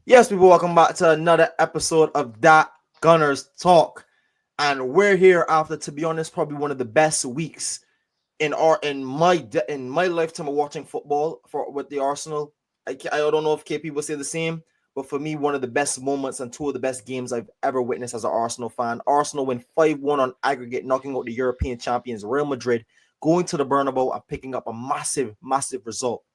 Yes, people, welcome back to another episode of That Gunners Talk. And we're here after, to be honest, probably one of the best weeks in my lifetime of watching football with the Arsenal. I don't know if KP will say the same, but for me, one of the best moments and two of the best games I've ever witnessed as an Arsenal fan. Arsenal win 5-1 on aggregate, knocking out the European champions Real Madrid, going to the Bernabeu and picking up a massive, massive result.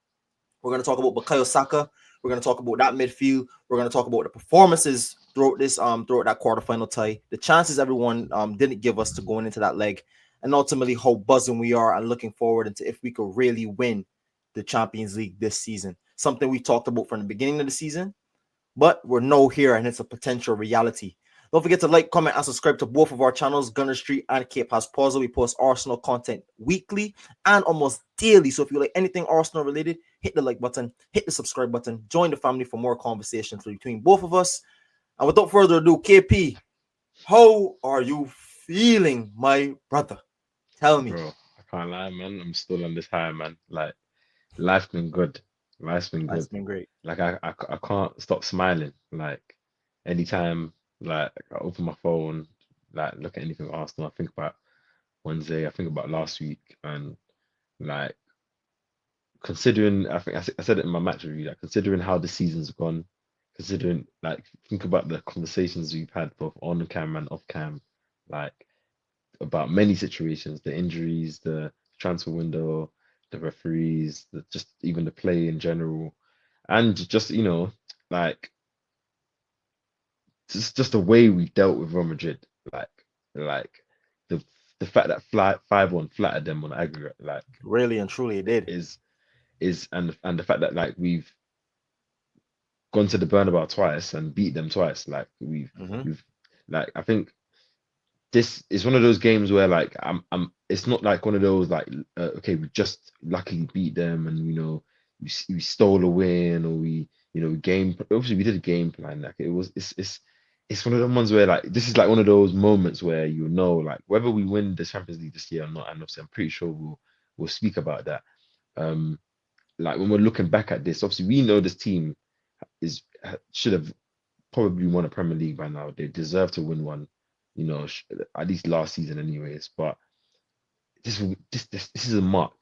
We're going to talk about Bukayo Saka. We're going to talk about that midfield. We're going to talk about the performances throughout that quarterfinal tie, the chances everyone didn't give us to going into that leg, and ultimately how buzzing we are and looking forward into if we could really win the Champions League this season. Something we talked about from the beginning of the season, but we're now here and it's a potential reality. Don't forget to like, comment, and subscribe to both of our channels, Gunner Street and Cape House Pause. We post Arsenal content weekly and almost daily. So if you like anything Arsenal related, hit the like button, hit the subscribe button, join the family for more conversations between both of us. And without further ado, KP, how are you feeling, my brother? Tell me. Bro, I can't lie, man. I'm still on this high, man. Like, life's been good. Life's been That's good. been great. Like, I can't stop smiling. Like, anytime, like, I open my phone, like, look at anything Arsenal, I think about Wednesday, I think about last week, and like, considering, I said it in my match review, like, considering how the season's gone, considering, like, think about the conversations we've had both on cam and off cam, like, about many situations, the injuries, the transfer window, the referees, just even the play in general, and just like just the way we dealt with Real Madrid, like like the the fact that 5-1 flattered them on aggregate, like Really and truly, it did. is and the fact that like we've gone to the Bernabeu twice and beat them twice, like Mm-hmm. we've like I think this is one of those games where like I'm it's not like one of those like okay, we just luckily beat them and we stole a win, or we game obviously we did a game plan. Like it's one of the ones where like this is like one of those moments where like whether we win the Champions League this year or not, and obviously I'm pretty sure we'll speak about that. um like when we're looking back at this, obviously we know this team should have probably won a Premier League by now. They deserve to win one, at least last season, anyways. But this is a mark.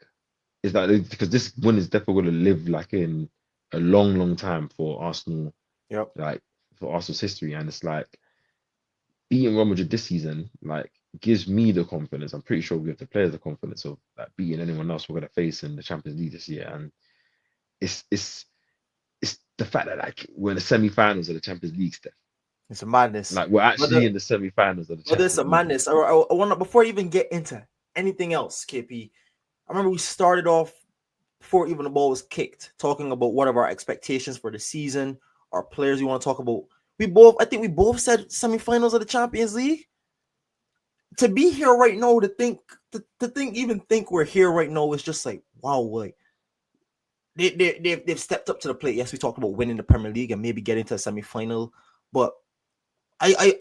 It's like because this win is definitely going to live like in a long, long time for Arsenal, Yep. like for Arsenal's history. And it's like beating Real Madrid this season, like gives me the confidence. I'm pretty sure we have the players the confidence of like beating anyone else we're going to face in the Champions League this year. And it's it's it's the fact that like we're in the semi-finals of the Champions League, Steph. It's a madness. Like we're Whether actually in the semi-finals of the whether it's a Champions League. madness, I want to, before I even get into anything else, KP, I remember we started off before even the ball was kicked, talking about what are our expectations for the season, our players we want to talk about. I think we both said semifinals of the Champions League. To be here right now, even think we're here right now is just like wow. Like they've stepped up to the plate. Yes, we talked about winning the Premier League and maybe getting to a semifinal, but I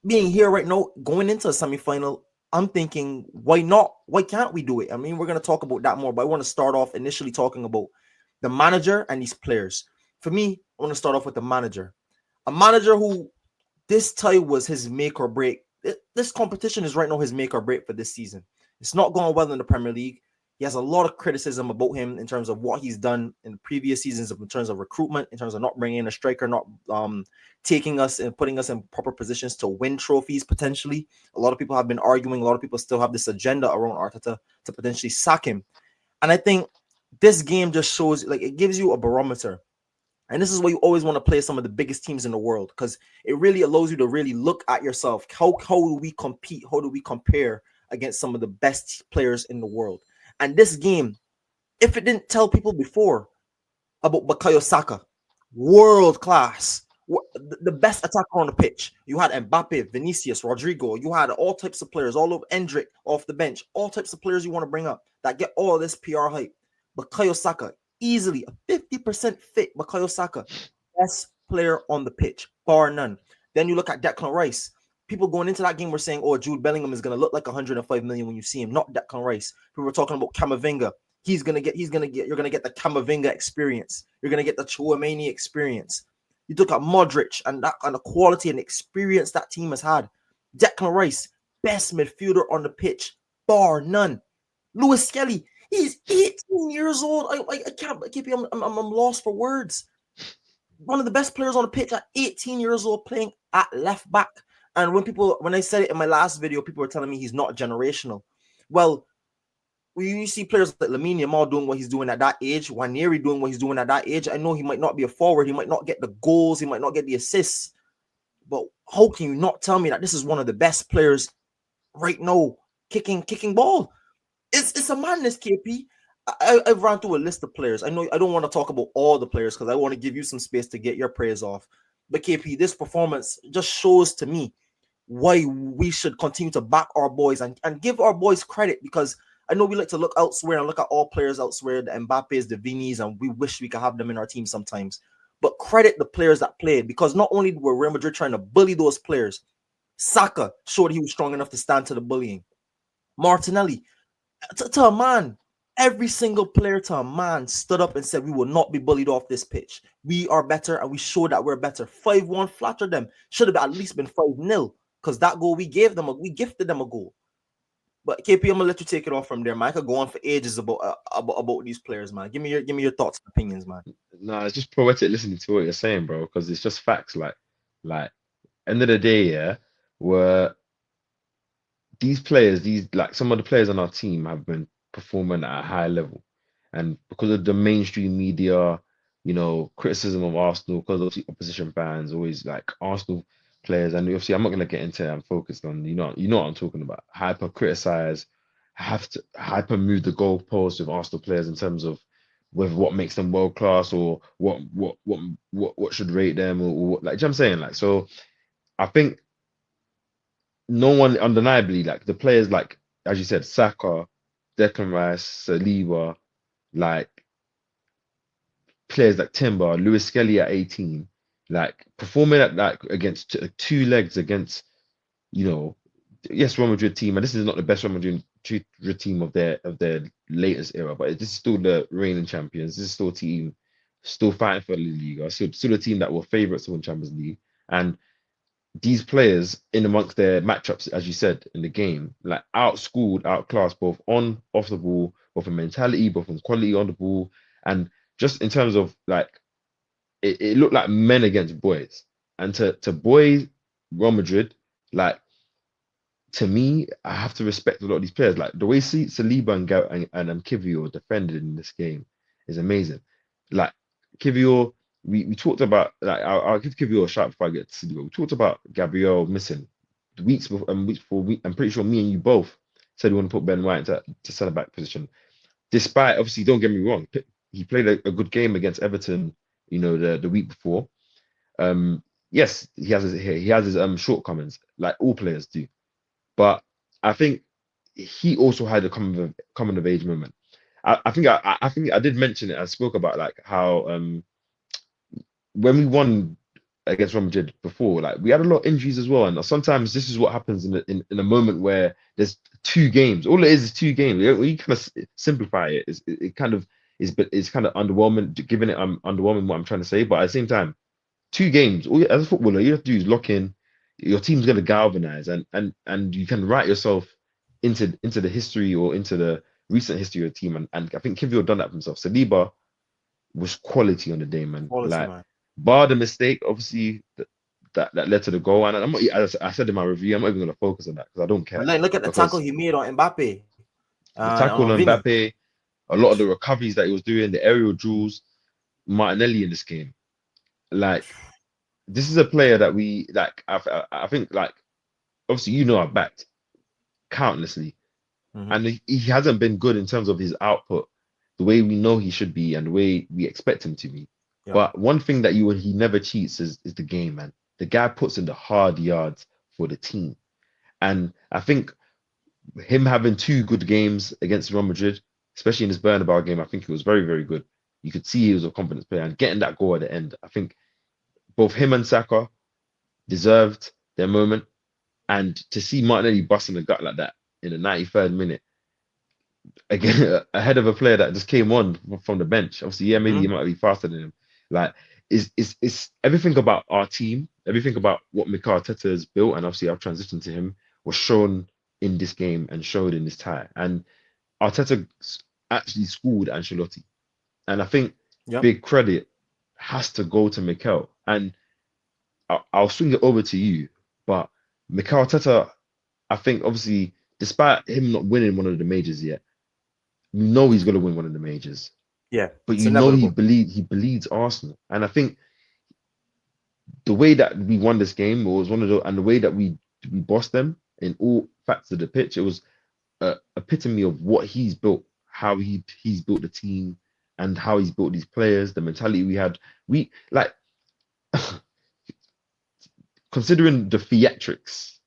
being here right now, going into a semifinal, I'm thinking, why not? Why can't we do it? I mean, we're gonna talk about that more, but I want to start off initially talking about the manager and these players. For me, I want to start off with the manager. A manager who this tie was his make or break. This competition is right now his make or break for this season. It's not going well in the Premier League. He has a lot of criticism about him in terms of what he's done in previous seasons, in terms of recruitment, in terms of not bringing in a striker, not taking us and putting us in proper positions to win trophies potentially. A lot of people have been arguing. A lot of people still have this agenda around Arteta to potentially sack him. And I think this game just shows, like, it gives you a barometer. And this is why you always want to play some of the biggest teams in the world, because it really allows you to really look at yourself. How do we compete? How do we compare against some of the best players in the world? And this game, if it didn't tell people before about Bukayo Saka, world class, the best attacker on the pitch. You had Mbappe, Vinicius, Rodrigo. You had all types of players, all of Endrick off the bench, all types of players you want to bring up that get all this PR hype. Bukayo Saka, easily a 50% fit. Bukayo Saka, best player on the pitch, bar none. Then you look at Declan Rice. People going into that game were saying, "Oh, Jude Bellingham is going to look like 105 million when you see him." Not Declan Rice. People were talking about Camavinga. You're gonna get the Camavinga experience. You're gonna get the Chouameni experience. You look at Modric and that kind of quality and experience that team has had. Declan Rice, best midfielder on the pitch, bar none. Lewis-Skelly, he's 18 years old. I can't keep you. I'm lost for words. One of the best players on the pitch at 18 years old, playing at left back. And when I said it in my last video, people were telling me he's not generational. Well, you see players like Lamine Yamal doing what he's doing at that age, Waneri doing what he's doing at that age. I know he might not be a forward, he might not get the goals, he might not get the assists, but how can you not tell me that this is one of the best players right now kicking ball? It's a madness, KP. I've run through a list of players. I know I don't want to talk about all the players because I want to give you some space to get your praise off. But KP, this performance just shows to me why we should continue to back our boys and give our boys credit, because I know we like to look elsewhere and look at all players elsewhere, the Mbappes, the Vinis, and we wish we could have them in our team sometimes. But credit the players that played, because not only were Real Madrid trying to bully those players, Saka showed he was strong enough to stand to the bullying. Martinelli, to a man, every single player to a man stood up and said, we will not be bullied off this pitch. We are better, and we showed that we're better. 5-1 flattered them. Should have at least been 5-0, because that goal we gifted them a goal. But KP, I'm gonna let you take it off from there, man. I could go on for ages about these players, man. Give me your thoughts and opinions, man. No, it's just poetic listening to what you're saying, bro, because it's just facts. Like, end of the day, yeah, were these players, some of the players on our team have been performing at a high level, and because of the mainstream media, criticism of Arsenal, because obviously opposition fans always like Arsenal players, and obviously I'm not gonna get into it. I'm focused on you know what I'm talking about. Hyper criticize, have to hyper move the goalposts with Arsenal players in terms of whether what makes them world class or what should rate them or what, like, do you know what I'm saying? Like, so I think no one undeniably, like the players, like as you said, Saka, Declan Rice, Saliba, like players like Timber, Lewis-Skelly at 18, like performing at like against two legs against, yes, Real Madrid team, and this is not the best Real Madrid team of their latest era, but this is still the reigning champions. This is still a team still fighting for the Liga, still a team that were favourites to win Champions League, and these players in amongst their matchups, as you said in the game, like outschooled, outclassed both on, off the ball, both in mentality, both in quality on the ball, and just in terms of like it looked like men against boys. And to boys, Real Madrid, like to me, I have to respect a lot of these players. Like the way Saliba and Kivio defended in this game is amazing. Like Kivio, we talked about, like I'll give Kivio a shout before I get to Saliba. We talked about Gabriel missing the weeks before, I'm pretty sure me and you both said we want to put Ben White to centre back position. Despite, obviously, don't get me wrong, he played a good game against Everton, the week before. Yes, he has his shortcomings, like all players do. But I think he also had a coming of age moment. I think I did mention it. I spoke about like how when we won against Real Madrid before, like we had a lot of injuries as well, and sometimes this is what happens in a moment where there's two games. All it is two games. We kind of simplify it. It kind of is, but it's kind of underwhelming. Giving it underwhelming what I'm trying to say, but at the same time, two games. As a footballer, you have to do is lock in. Your team's going to galvanize, and you can write yourself into the history or into the recent history of the team. And I think Kivio done that for himself. Saliba was quality on the day, man. Quality, like, man. Bar the mistake, obviously, that led to the goal. And I'm not, as I said in my review, I'm not even going to focus on that because I don't care. Like, look at the tackle he made on Mbappe. The tackle on Vini. Mbappe, a lot of the recoveries that he was doing, the aerial duels, Martinelli in this game. Like, this is a player that we, like, I think, like, obviously, I've backed countlessly. Mm-hmm. And he hasn't been good in terms of his output, the way we know he should be and the way we expect him to be. Yeah. But one thing that he never cheats is the game, man. The guy puts in the hard yards for the team. And I think him having two good games against Real Madrid, especially in his Bernabeu game, I think he was very, very good. You could see he was a confidence player, and getting that goal at the end, I think both him and Saka deserved their moment. And to see Martinelli busting the gut like that in the 93rd minute, again, ahead of a player that just came on from the bench. Obviously, yeah, maybe he might be faster than him. Like, is everything about our team, everything about what Mikel Arteta has built, and obviously our transition to him was shown in this game and showed in this tie. And Arteta actually schooled Ancelotti, and I think Yep. big credit has to go to Mikel. And I'll swing it over to you, but Mikel Arteta, I think obviously, despite him not winning one of the majors yet, you know he's gonna win one of the majors. Yeah. But It's you know inevitable. he believes Arsenal, and I think the way that we won this game was one of the and the way that we bossed them in all facts of the pitch, it was a epitome of what he's built, how he's built the team, and how he's built these players, the mentality we had. We like considering the theatrics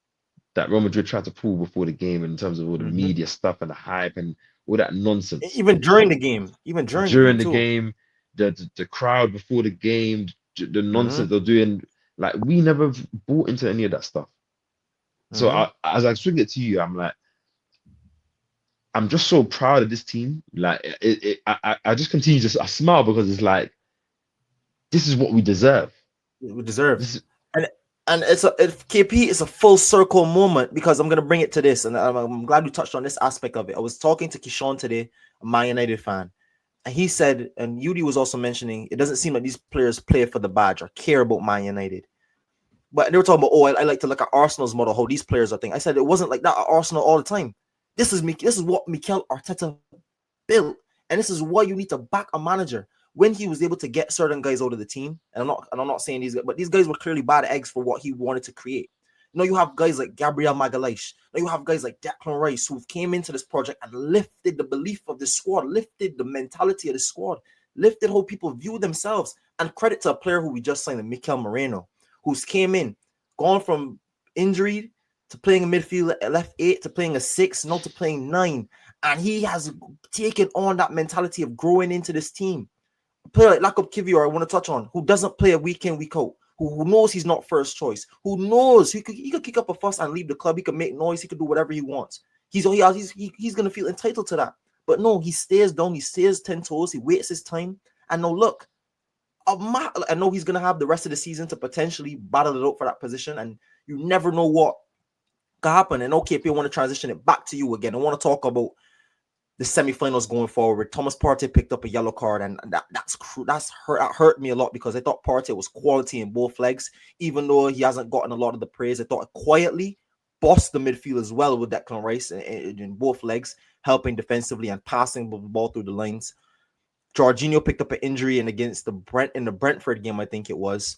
that Real Madrid tried to pull before the game in terms of all the Hmm. media stuff and the hype and all that nonsense Even during the game during the too. game, the crowd before the game, the nonsense Hmm. they're doing. Like we never bought into any of that stuff. So Hmm. as I swing it to you, I'm like, I'm just so proud of this team. Like I just continue to I smile because it's like this is what we deserve. We deserve. This is And KP is a full circle moment because I'm gonna bring it to this, and I'm glad we touched on this aspect of it. I was talking to Kishon today, a Man United fan, and he said, and Yudi was also mentioning, it doesn't seem like these players play for the badge or care about Man United. But they were talking about, oh, I like to look at Arsenal's model, how these players are thinking. I said it wasn't like that at Arsenal all the time. This is me. This is what Mikel Arteta built, and this is why you need to back a manager when he was able to get certain guys out of the team. And I'm not saying these guys, but these guys were clearly bad eggs for what he wanted to create. You have guys like Gabriel Magalhaes. You have guys like Declan Rice who came into this project and lifted the belief of the squad, lifted the mentality of the squad, lifted how people view themselves. And credit to a player who we just signed, Mikel Merino, who's came in, gone from injury to playing a midfield left 8 to playing a 6, now to playing 9. And he has taken on that mentality of growing into this team. A player like Lakob Kivior, I want to touch on, who doesn't play a week in, week out, who knows he's not first choice, who knows he could kick up a fuss and leave the club, he could make noise, he could do whatever he wants. He's going to feel entitled to that. But no, he stays down, he stays 10 toes, he waits his time. And now look, I know he's going to have the rest of the season to potentially battle it out for that position, and you never know what can happen. And okay, if you want to transition it back to you again, I want to talk about the semifinals going forward. Thomas Partey picked up a yellow card, and that hurt me a lot because I thought Partey was quality in both legs, even though he hasn't gotten a lot of the praise. I thought it quietly bossed the midfield as well with Declan Rice in both legs, helping defensively and passing the ball through the lines. Jorginho picked up an injury and against the Brentford game, I think it was.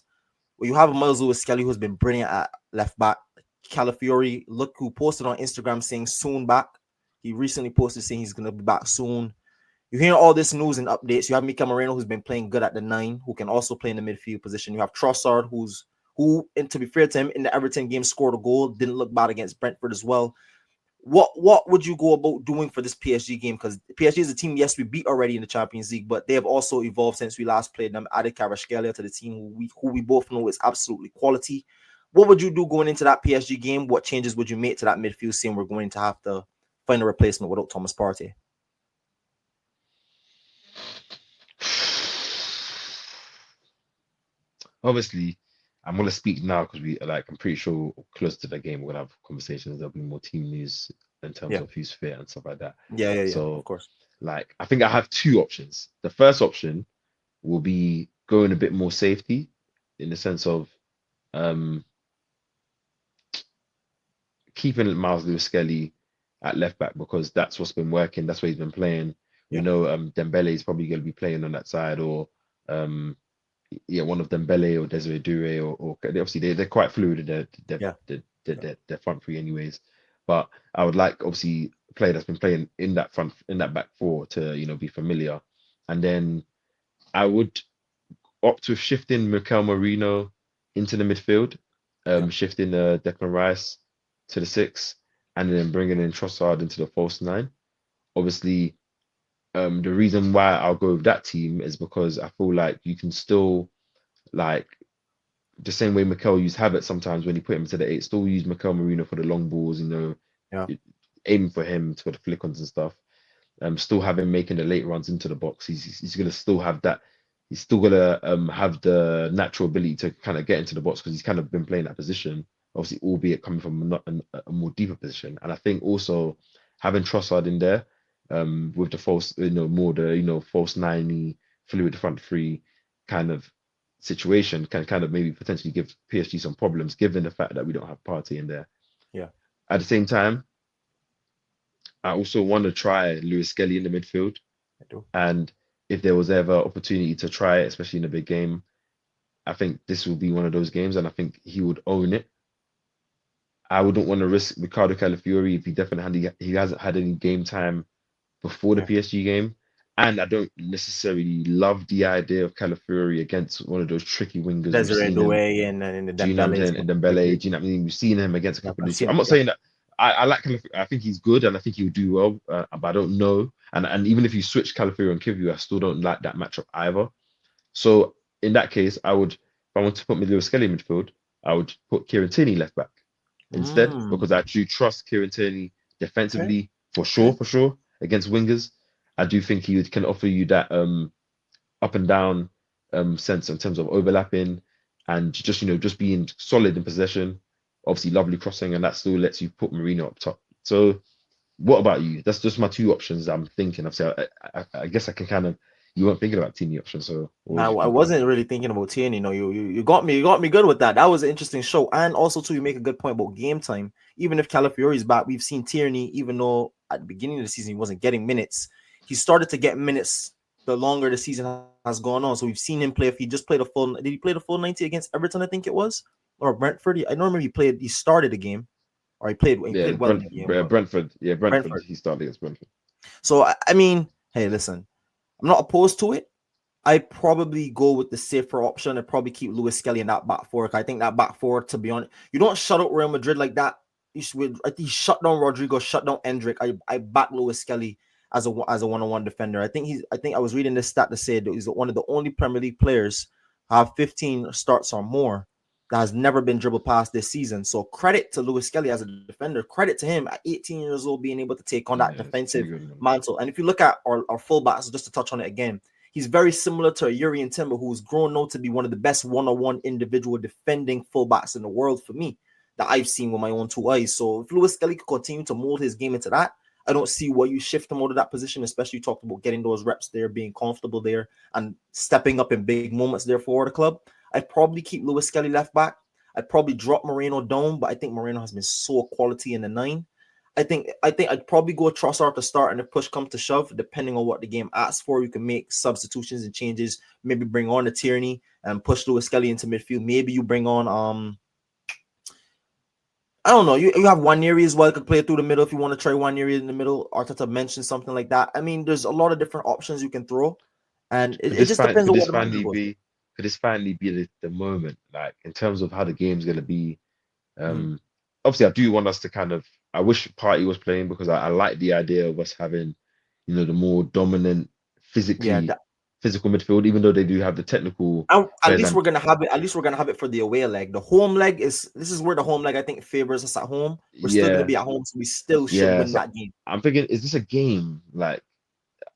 Well, you have a Myles Lewis-Skelly who's been brilliant at left back. Calafiori, look, who posted on Instagram saying soon back. He recently posted saying he's going to be back soon. You're hearing all this news and updates. You have Mikel Merino, who's been playing good at the 9, who can also play in the midfield position. You have Trossard, and to be fair to him, in the Everton game scored a goal. Didn't look bad against Brentford as well. What would you go about doing for this PSG game? Because PSG is a team, yes, we beat already in the Champions League, but they have also evolved since we last played them. Added Kvaratskhelia to the team, who we both know is absolutely quality. What would you do going into that PSG game? What changes would you make to that midfield, seeing we're going to have to find a replacement without Thomas Partey? obviously I'm gonna speak now because I'm pretty sure close to the game we're gonna have conversations. There'll be more team news in terms Yeah, of who's fit and stuff like that. yeah, of So course. I think I have two options. The first option will be going a bit more safety in the sense of um keeping Myles Lewis-Skelly at left back because that's what's been working. That's what he's been playing. We Yeah, know Dembele is probably going to be playing on that side, or um, yeah, one of Dembele or Desiree Doué, or obviously they're quite fluid in yeah, their front three, anyways. But I would like obviously a player that's been playing in that back four to be familiar, and then I would opt with shifting Mikel Merino into the midfield, yeah. shifting Declan Rice to the 6, and then bringing in Trossard into the false 9. Obviously, the reason why I'll go with that team is because I feel like you can still like the same way Mikel used Havertz sometimes when he put him to the 8, still use Mikel Merino for the long balls, Yeah. aiming for him for the flick ons and stuff. Still have him making the late runs into the box. He's gonna still have that. he's still gonna have the natural ability to kind of get into the box because he's kind of been playing that position, obviously, albeit coming from a more deeper position. And I think also having Trossard in there, with the false, more the false 90 fluid front three kind of situation can kind of maybe potentially give PSG some problems, given the fact that we don't have Partey in there. Yeah. At the same time, I also want to try Lewis-Skelly in the midfield. I do. And if there was ever opportunity to try it, especially in a big game, I think this will be one of those games, and I think he would own it. I wouldn't want to risk Ricardo Calafiori if he hasn't had any game time before the Yeah. PSG game. And I don't necessarily love the idea of Calafiori against one of those tricky wingers. We've Desiree seen him. Doué and the Do you know what I'm Dembele. saying? And Dembele, do you know what I mean? We've seen him against a Yeah, couple of I've these. seen I'm it, not yeah. saying that I like Calafiori. I think he's good and I think he'll do well, but I don't know. And even if you switch Calafiori and Kiviu, I still don't like that matchup either. So in that case, if I want to put Lewis-Skelly in midfield, I would put Kieran Tierney left back instead because I do trust Kieran Tierney defensively for sure against wingers. I do think he can offer you that up and down sense in terms of overlapping and just being solid in possession. Obviously, lovely crossing, and that still lets you put Merino up top. So, what about you? That's just my two options I'm thinking of. So, I guess I can kind of. You weren't thinking about Tierney options, so what was Now you I thinking? wasn't really thinking about Tierney. You got me good with that. That was an interesting show, and also too, you make a good point about game time. Even if Calafiori is back, we've seen Tierney. Even though at the beginning of the season he wasn't getting minutes, he started to get minutes the longer the season has gone on. So we've seen him play. If he just played a full, did he play the full 90 against Everton? I think it was, or Brentford. I don't remember. He started the game, or he played Yeah, well in the game. Brentford. Yeah, Brentford. Brentford. He started against Brentford. So I mean, hey, listen, I'm not opposed to it. I probably go with the safer option and probably keep Lewis-Skelly in that back four. I think that back four, to be honest, you don't shut out Real Madrid like that. I think he shut down Rodrigo, shut down Endrick. I back Lewis-Skelly as a one-on-one defender. I think I was reading this stat to say that he's one of the only Premier League players who have 15 starts or more that has never been dribbled past this season. So credit to Lewis-Skelly as a defender. Credit to him at 18 years old being able to take on that defensive mantle. And if you look at our fullbacks, just to touch on it again, he's very similar to Yuri and Timber, who's grown now to be one of the best one-on-one individual defending fullbacks in the world for me that I've seen with my own two eyes. So if Lewis-Skelly could continue to mold his game into that, I don't see why you shift him out of that position, especially you talked about getting those reps there, being comfortable there, and stepping up in big moments there for the club. I'd probably keep Lewis-Skelly left back. I'd probably drop Merino down, but I think Merino has been so quality in the 9. I think I'd probably go Trossard to start, and if push comes to shove, depending on what the game asks for, you can make substitutions and changes. Maybe bring on a Tierney and push Lewis-Skelly into midfield. Maybe you bring on I don't know. You have Nwaneri as well. Could play through the middle if you want to try Nwaneri in the middle. Arteta mentioned something like that. I mean, there's a lot of different options you can throw, and it just depends on what the manager goes. Could this finally be the moment, like in terms of how the game's gonna be? Obviously, I do want us to kind of. I wish Partey was playing because I like the idea of us having, the more dominant, physical midfield. Even though they do have the technical. At least we're gonna have it. At least we're gonna have it for the away leg. The home leg this is where the home leg I think favors us at home. We're still gonna be at home, so we still should win that game. I'm thinking, is this a game like?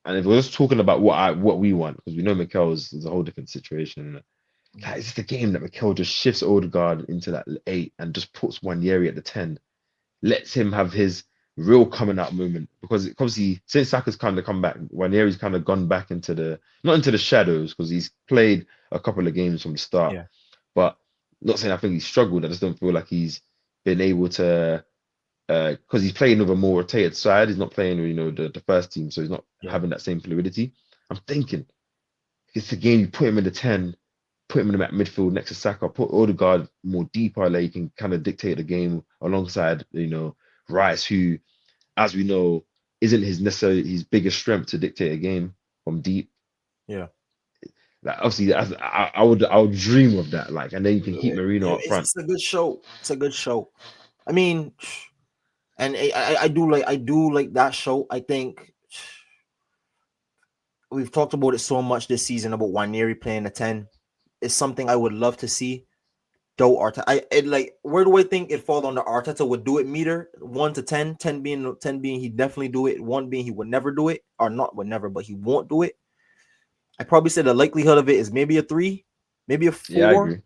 And if we're just talking about what we want, because we know Mikel is a whole different situation. Like, is this the game that Mikel just shifts Odegaard into that 8 and just puts Nwaneri at the 10, lets him have his real coming out moment? Because obviously, since Saka's kind of come back, Nwaneri's kind of gone back not into the shadows, because he's played a couple of games from the start. Yeah. But not saying I think he's struggled. I just don't feel like he's been able to. Because he's playing with a more rotated side, he's not playing with the first team, so he's not having that same fluidity. I'm thinking it's the game you put him in the 10, put him in the midfield next to Saka, put Odegaard more deeper, like he can kind of dictate the game alongside Rice, who, as we know, isn't necessarily his biggest strength to dictate a game from deep. Yeah. Like obviously, I would dream of that, like, and then you can keep Merino up front. It's a good show. It's a good show. I mean. And I do like that show. I think we've talked about it so much this season about Nwaneri playing a 10. It's something I would love to see. Though Arteta, where do I think it falls under Arteta would do it meter 1 to 10, 10 being he definitely do it, 1 being he would never do it, or not would never, but he won't do it. I probably say the likelihood of it is maybe a 3, maybe a Yeah, I 4, agree.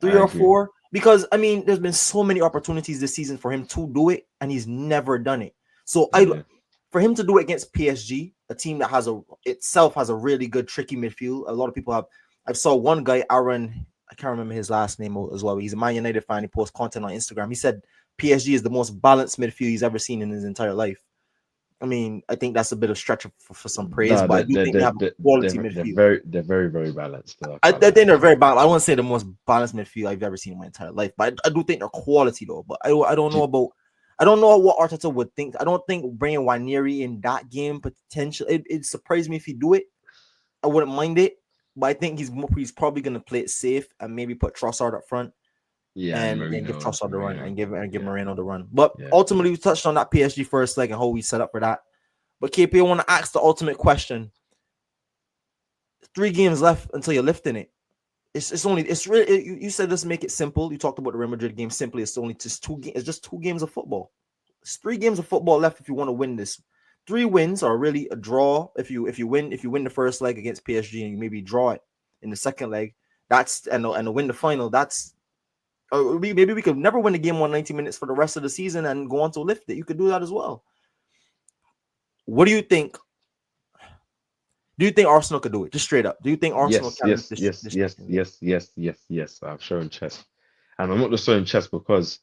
3 I or agree. 4. Because I mean, there's been so many opportunities this season for him to do it, and he's never done it. So Yeah. for him to do it against PSG, a team that has a really good tricky midfield. A lot of people have. I saw one guy, Aaron. I can't remember his last name as well. He's a Man United fan. He posts content on Instagram. He said PSG is the most balanced midfield he's ever seen in his entire life. I mean, I think that's a bit of stretch for some praise, No, but I do think they have a quality midfield. they're very, very balanced. Though. I I can't lie. think they're very balanced. I wouldn't say the most balanced midfield I've ever seen in my entire life, but I do think they're quality though. But I don't know Do- about. I don't know what Arteta would think. I don't think bringing Waneri in that game potential. It surprised me if he do it. I wouldn't mind it, but I think he's probably gonna play it safe and maybe put Trossard up front yeah, and and give Merino, Trossard the run and give Yeah, Moreno the run. But yeah. ultimately, we touched on that PSG first leg and how we set up for that. But KP, I want to ask the ultimate question: 3 games left until you're lifting it. It's really you said let's make it simple. You talked about the Real Madrid game simply. It's only just 2 games. It's just 2 games of football. It's 3 games of football left if you want to win this. 3 wins are really a draw. If you win the first leg against PSG and you maybe draw it in the second leg, that's and win the final. That's maybe we could never win the game 190 minutes for the rest of the season and go on to lift it. You could do that as well. What do you think? Do you think Arsenal could do it? Just straight up. Do you think Arsenal Yes, can lift yes, this yes, this yes, Champions League? yes, yes, yes, yes. I've shown chess, and I'm not just showing chess because,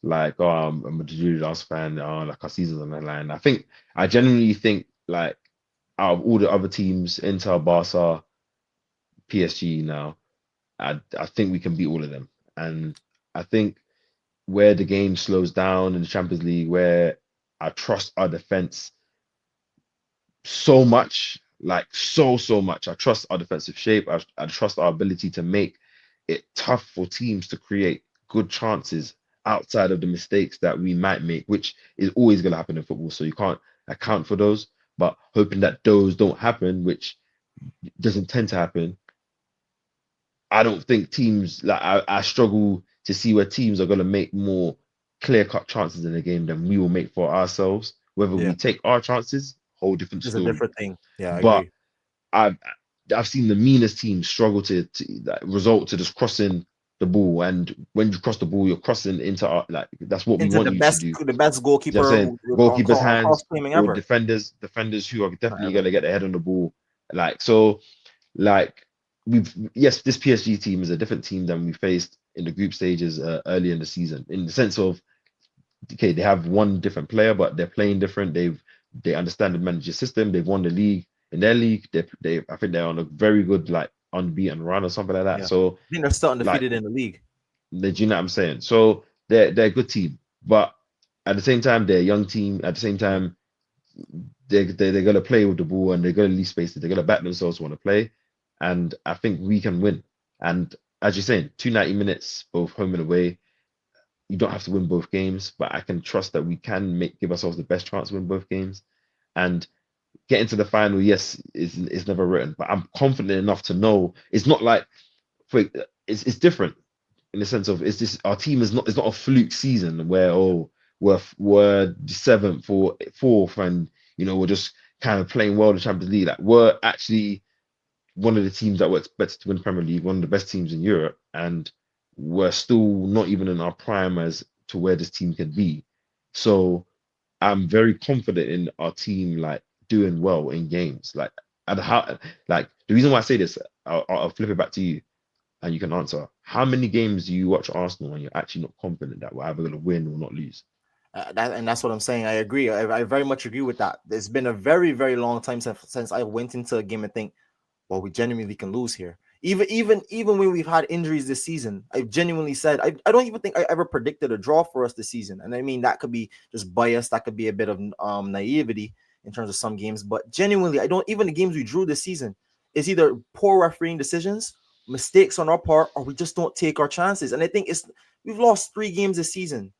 like, I'm a Madrid Arsenal fan. Like our season's on the line. I genuinely think, like, out of all the other teams, Inter, Barca, PSG now, I think we can beat all of them. And I think where the game slows down in the Champions League, where I trust our defense so much, like so much. I trust our defensive shape. I trust our ability to make it tough for teams to create good chances outside of the mistakes that we might make, which is always going to happen in football. So you can't account for those, but hoping that those don't happen, which doesn't tend to happen. I don't think teams like I struggle to see where teams are going to make more clear-cut chances in the game than we will make for ourselves. Whether Yeah, we take our chances, whole different it's a story. different thing. Yeah, I But agree. I've I've seen the meanest teams struggle to like, result to just crossing the ball, and when you cross the ball, you're crossing into our, like that's what we Into want the you to best do. the best You know what I'm goalkeeper saying? Goalkeeper's on cross hands claiming or ever. defenders who are definitely Ever. gonna get their head on the ball. Like so, like we've yes, this PSG team is a different team than we faced in the group stages early in the season, in the sense of okay, they have one different player, but they're playing different. They understand the manager system. They've won the league in their league. They I think they're on a very good like unbeaten run or something like that. Yeah. I So think they're still like, undefeated in the league. do you know what I'm saying? So they're a good team, but at the same time they're a young team. At the same Yeah. time they're gonna play with the ball and they're gonna leave spaces. They're gonna back themselves to want to play, and I think we can win. And as you're saying, 290 minutes both home and away. You don't have to win both games, but I can trust that we can give ourselves the best chance to win both games. And getting to the final, yes, is never written, but I'm confident enough to know it's not like it's different in the sense of it's this our team is not it's not a fluke season where Yeah. we're the seventh or fourth and we're just kind of playing well in the Champions League. Like we're actually one of the teams that were expected to win Premier League, one of the best teams in Europe, and we're still not even in our prime as to where this team can be. So I'm very confident in our team like doing well in games. Like and how like the reason why I say this, I'll flip it back to you and you can answer. How many games do you watch Arsenal and you're actually not confident that we're either going to win or not lose? That's what I'm saying. I agree. I very much agree with that. It's been a very, very long time since I went into a game and think, well, we genuinely can lose here. Even when we've had injuries this season, I've genuinely said I don't even think I ever predicted a draw for us this season. And I mean that could be just bias, that could be a bit of naivety in terms of some games, but genuinely, I don't even the games we drew this season is either poor refereeing decisions, mistakes on our part, or we just don't take our chances. And I think we've lost 3 games this season.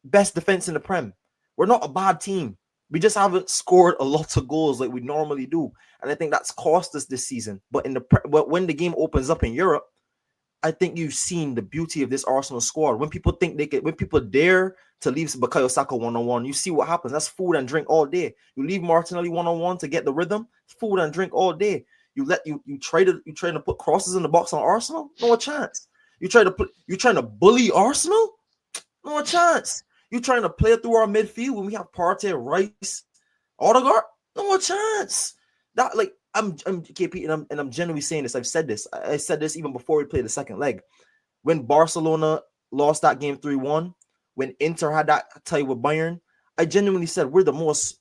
Best defense in the Prem. We're not a bad team. We just haven't scored a lot of goals like we normally do, and I think that's cost us this season. But but when the game opens up in Europe, I think you've seen the beauty of this Arsenal squad. When people think when people dare to leave Bukayo Saka 1-on-1, you see what happens. That's food and drink all day. You leave Martinelli 1-on-1 to get the rhythm, food and drink all day. You try to put crosses in the box on Arsenal? No chance. You trying to bully Arsenal? No chance. You trying to play through our midfield when we have Partey, Rice, Odegaard? No chance. That like I'm KP and I'm genuinely saying this. I've said this. I said this even before we played the second leg. When Barcelona lost that game 3-1, when Inter had that tie with Bayern, I genuinely said we're the most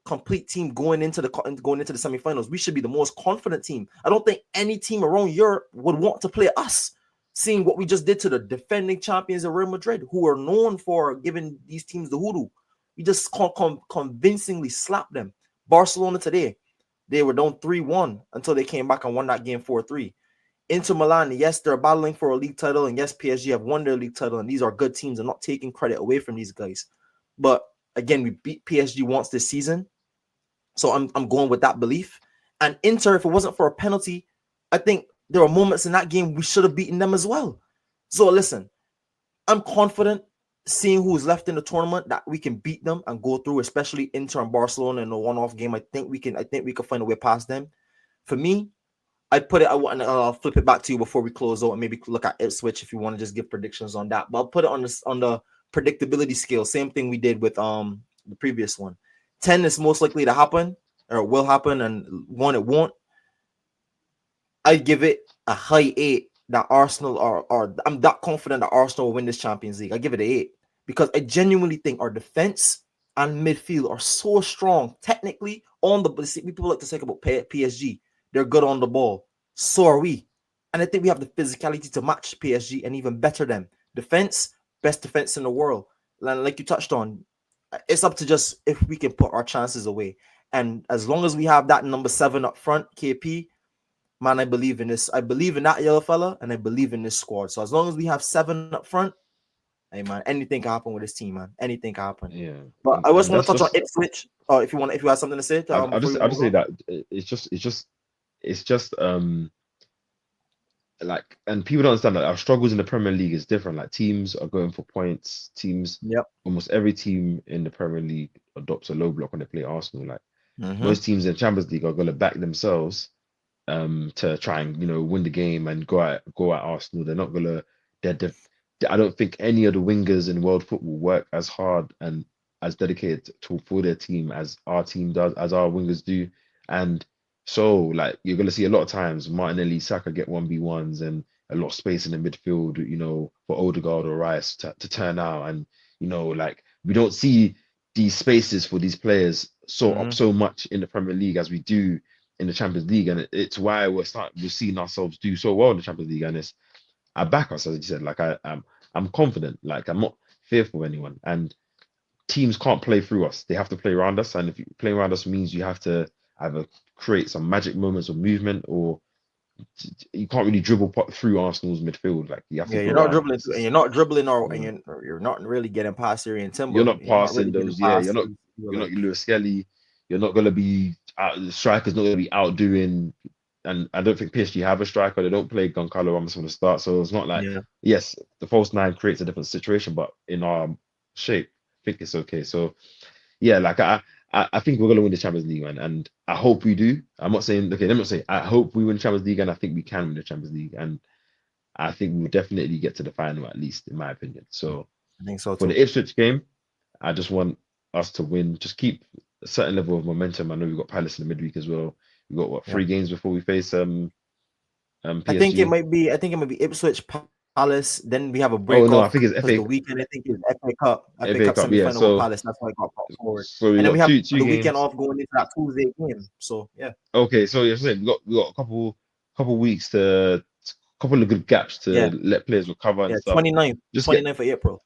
complete team going into the semifinals. We should be the most confident team. I don't think any team around Europe would want to play us, seeing what we just did to the defending champions of Real Madrid, who are known for giving these teams the hoodoo. We just convincingly slapped them. Barcelona today, they were down 3-1 until they came back and won that game 4-3. Inter Milan, yes, they're battling for a league title, and yes, PSG have won their league title, and these are good teams. I'm not taking credit away from these guys. But again, we beat PSG once this season. So I'm going with that belief. And Inter, if it wasn't for a penalty, I think there were moments in that game we should have beaten them as well. So listen, I'm confident seeing who's left in the tournament that we can beat them and go through, especially Inter and Barcelona in a one-off game. I think we can find a way past them. For me, I'll flip it back to you before we close out and maybe look at Ipswich if you want to just give predictions on that. But I'll put it on the predictability scale. Same thing we did with the previous one. 10 is most likely to happen or will happen, and 1 it won't. I give it a high 8 that Arsenal are. I'm that confident that Arsenal will win this Champions League. I give it an 8 because I genuinely think our defense and midfield are so strong technically on the. People like to say about PSG. They're good on the ball. So are we. And I think we have the physicality to match PSG and even better them. Defense, best defense in the world. Like you touched on, it's up to just if we can put our chances away. And as long as we have that number 7 up front, KP, man, I believe in this. I believe in that yellow fella, and I believe in this squad. So as long as we have 7 up front, hey man, anything can happen with this team, man. Anything can happen. Yeah. But I just want to touch on just Ipswich. If you have something to say, I'll just say that it's just like, and people don't understand that our struggles in the Premier League is different. Like teams are going for points. Yep. Almost every team in the Premier League adopts a low block when they play Arsenal. Like Mm-hmm. most teams in the Champions League are going to back themselves to try and win the game and go at Arsenal. They're not gonna. I don't think any of the wingers in world football work as hard and as dedicated for their team as our team does, as our wingers do. And so, like, you're gonna see a lot of times Martinelli, Saka get 1v1s and a lot of space in the midfield, for Odegaard or Rice to turn out. And like, we don't see these spaces for these players so much in the Premier League as we do in the Champions League, and it's why we're seeing ourselves do so well in the Champions League. And I back us, as you said. Like I'm confident. Like I'm not fearful of anyone. And teams can't play through us; they have to play around us. And if you play around us means you have to either create some magic moments of movement, or you can't really dribble through Arsenal's midfield. Like you have to. Yeah, you're not dribbling, and you're not dribbling, and you're not really getting past Syrian Timber. You're not passing those. Yeah, you're not your Lewis-Skelly. You're not going to be out. The striker's not going to be outdoing. And I don't think PSG have a striker. They don't play Goncalo Ramos from the start, so it's not like yes, the false 9 creates a different situation, but in our shape, I think it's okay. So yeah, like I think we're going to win the Champions League, man, and I hope we do. I'm not saying okay. Let me not say I hope we win the Champions League, and I think we can win the Champions League, and I think we'll definitely get to the final at least, in my opinion. So I think so too. For the Ipswich game, I just want us to win. Just keep a certain level of momentum. I know we've got Palace in the midweek as well. We've got 3 games before we face PSG. I think it might be Ipswich, Palace. Then we have a break. Oh no, I think it's FA. The weekend I think is FA Cup. FA Cup semi-final with Palace. That's why I got brought forward. So and then we have two the games. weekend off going into that Tuesday game. So yeah. Okay, so you're saying we got a couple weeks to couple of good gaps to let players recover and stuff. 29th of April.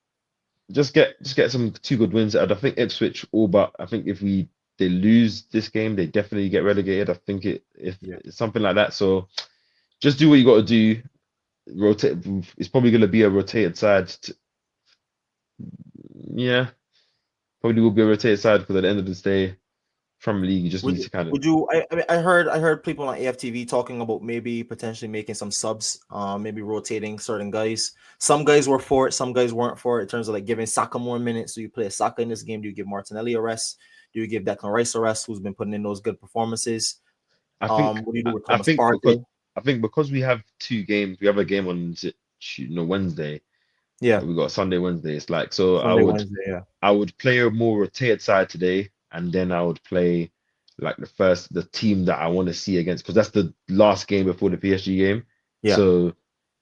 Just get some 2 good wins. I think Ipswich but I think if they lose this game, they definitely get relegated. I think it's something like that. So just do what you got to do. Rotate. It's probably going to be a rotated side. Probably will be a rotated side because at the end of the day, Premier League, you just need to kind of. I heard people on AFTV talking about maybe potentially making some subs, maybe rotating certain guys. Some guys were for it, some guys weren't for it. In terms of like giving Saka more minutes. So you play Saka in this game. Do you give Martinelli a rest? Do you give Declan Rice a rest, who's been putting in those good performances? I think What do you do with I Thomas think because Partey? we have two games. We have a game on Wednesday. Yeah, We got Sunday, Wednesday. It's like so. Sunday, Wednesday. Yeah, I would play a more rotated side today, and then I would play like the team that I want to see against, because that's the last game before the PSG game. yeah, So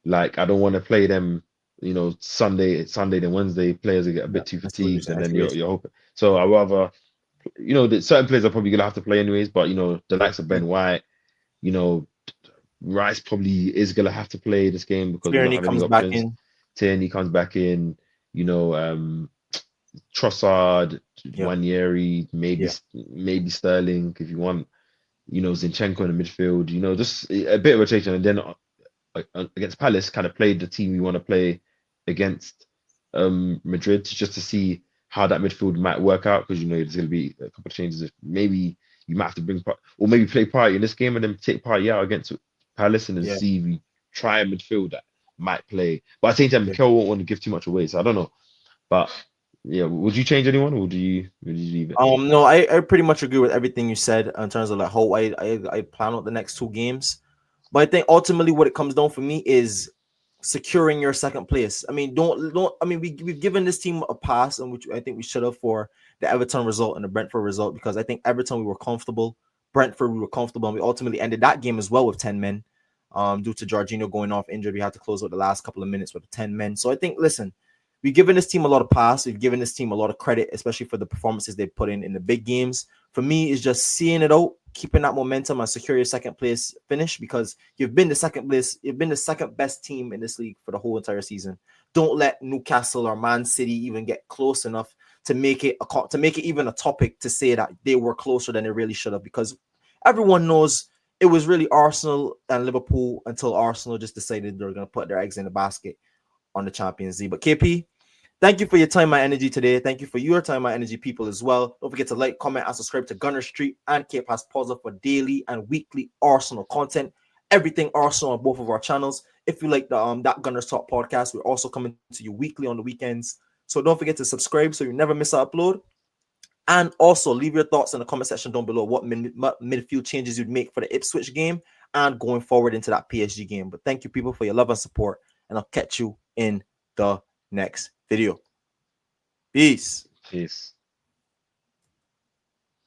like I don't want to play them, Sunday then Wednesday. Players will get a yeah. bit too I see what you're fatigued, saying. and I then see what you're you're saying. hoping. So I rather, certain players are probably gonna have to play anyways. But the likes of Mm. Ben White, you know, Rice probably is gonna have to play this game because we don't Tierney have any comes back options. in. Tierney comes back in. You know, Trossard, Yeah, Wanyeri, yeah, maybe Sterling if you want. Zinchenko in the midfield. Just a bit of rotation, and then against Palace, kind of played the team we want to play against Madrid, just to see how that midfield might work out, because there's going to be a couple of changes. Maybe you might have to or maybe play Party in this game and then take Party out against Palace, and then yeah, see if we try a midfield that might play. But at the same time, yeah. Mikel won't want to give too much away, so I don't know. But yeah, would you change anyone, or would you leave it? No, I pretty much agree with everything you said in terms of like how I plan out the next two games. But I think ultimately what it comes down for me is securing your second place. I mean, don't I mean we've given this team a pass, and which I think we should have, for the Everton result and the Brentford result, because I think Everton we were comfortable, Brentford we were comfortable, and we ultimately ended that game as well with 10 men. Due to Jorginho going off injured, we had to close out the last couple of minutes with 10 men. So I think, listen, we've given this team a lot of pass. We've given this team a lot of credit, especially for the performances they put in the big games. For me, it's just seeing it out, keeping that momentum, and secure your second place finish, because you've been the second place. You've been the second best team in this league for the whole entire season. Don't let Newcastle or Man City even get close enough to make it even a topic to say that they were closer than they really should have, because everyone knows it was really Arsenal and Liverpool until Arsenal just decided they're going to put their eggs in the basket on the Champions League. But KP, thank you for your time, my energy today. Thank you for your time, my energy people as well. Don't forget to like, comment, and subscribe to Gunner Street and Cape Has Pause for daily and weekly Arsenal content. Everything Arsenal on both of our channels. If you like the that Gunners Talk podcast, we're also coming to you weekly on the weekends. So don't forget to subscribe so you never miss an upload. And also leave your thoughts in the comment section down below what midfield changes you'd make for the Ipswich game and going forward into that PSG game. But thank you, people, for your love and support, and I'll catch you in the next video. Peace. Peace.